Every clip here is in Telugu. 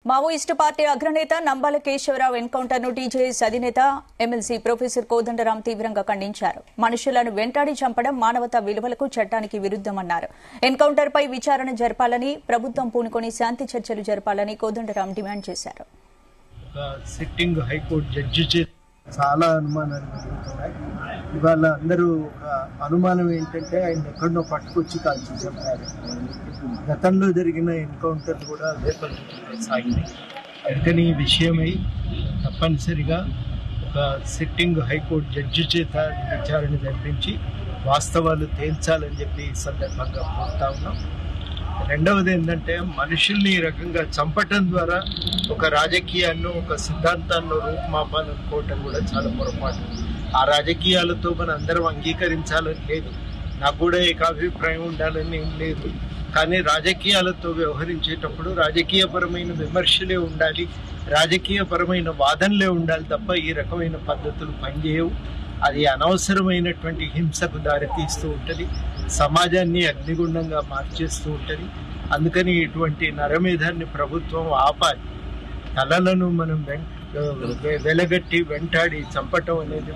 మావోయిస్టు పార్టీ అగ్రనేత నంబాల కేశవరావు ఎన్కౌంటర్ను టీజేఎస్ అధినేత ఎమ్మెల్సీ ప్రొఫెసర్ కోదండరాం తీవ్రంగా ఖండించారు. మనుషులను వెంటాడి చంపడం మానవతా విలువలకు చట్టానికి విరుద్దమన్నారు. ఎన్కౌంటర్పై విచారణ జరపాలని, ప్రభుత్వం పూనుకొని శాంతి చర్చలు జరపాలని కోదండరాం డిమాండ్ చేశారు. సిట్టింగ్ హైకోర్టు జడ్జి చాలా అనుమానాలు జరుగుతున్నాయి. ఇవాళ అందరూ ఒక అనుమానం ఏంటంటే ఆయన ఎక్కడో పట్టుకొచ్చి కాల్చి చెప్పారు. గతంలో జరిగిన ఎన్కౌంటర్ కూడా అదే పద్ధతిలో సాగింది. అందుకని ఈ విషయమై తప్పనిసరిగా ఒక సిట్టింగ్ హైకోర్టు జడ్జి చేత విచారణ జరిపించి వాస్తవాలు తేల్చాలని చెప్పి ఈ సందర్భంగా కోరుతా ఉన్నాం. రెండవది ఏంటంటే మనుషుల్ని ఈ రకంగా చంపటం ద్వారా ఒక రాజకీయాన్ని, ఒక సిద్ధాంతాన్ని రూపుమాపాలనుకోవటం కూడా చాలా పొరపాటు. ఆ రాజకీయాలతో మనం అందరం అంగీకరించాలని లేదు, నాకు కూడా ఏకాభిప్రాయం ఉండాలని ఏం లేదు. కానీ రాజకీయాలతో వ్యవహరించేటప్పుడు రాజకీయపరమైన విమర్శలే ఉండాలి, రాజకీయపరమైన వాదనలే ఉండాలి తప్ప ఈ రకమైన పద్ధతులు పనిచేయవు. అది అనవసరమైనటువంటి హింసకు దారితీస్తూ ఉంటుంది, సమాజాన్ని అగ్నిగుండంగా మార్చేస్తూ ఉంటుంది. అందుకని ఇటువంటి నరమేధాన్ని ప్రభుత్వం ఆపాలి. తలలను మనం వెలగట్టి వెంటాడి చంపటం అనేది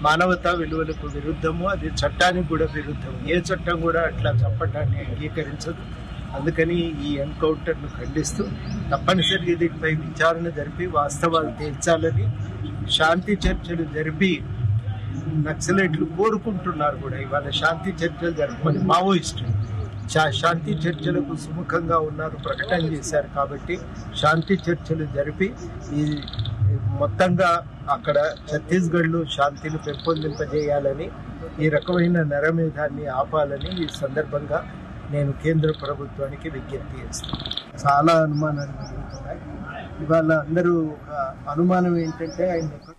మానవతా విలువలకు విరుద్ధము, అది చట్టానికి కూడా విరుద్ధము. ఏ చట్టం కూడా అట్లా చంపటాన్ని అంగీకరించదు. అందుకని ఈ ఎన్కౌంటర్ను ఖండిస్తూ తప్పనిసరిగా దీనిపై విచారణ జరిపి వాస్తవాలు తేల్చాలని, శాంతి చర్చలు జరిపి నక్సలైట్లు కోరుకుంటున్నారు కూడా. ఇవాళ శాంతి చర్చలు జరపమని మావోయిస్టులు శాంతి చర్చలకు సుముఖంగా ఉన్నారు, ప్రకటన చేశారు. కాబట్టి శాంతి చర్చలు జరిపి ఈ మొత్తంగా అక్కడ ఛత్తీస్గఢ్లో శాంతిని పెంపొందింపజేయాలని, ఈ రకమైన నరమేధాన్ని ఆపాలని ఈ సందర్భంగా నేను కేంద్ర ప్రభుత్వానికి విజ్ఞప్తి చేస్తాను. చాలా అనుమానాలు జరుగుతున్నాయి. ఇవాళ అందరూ ఒక అనుమానం ఏంటంటే ఆయన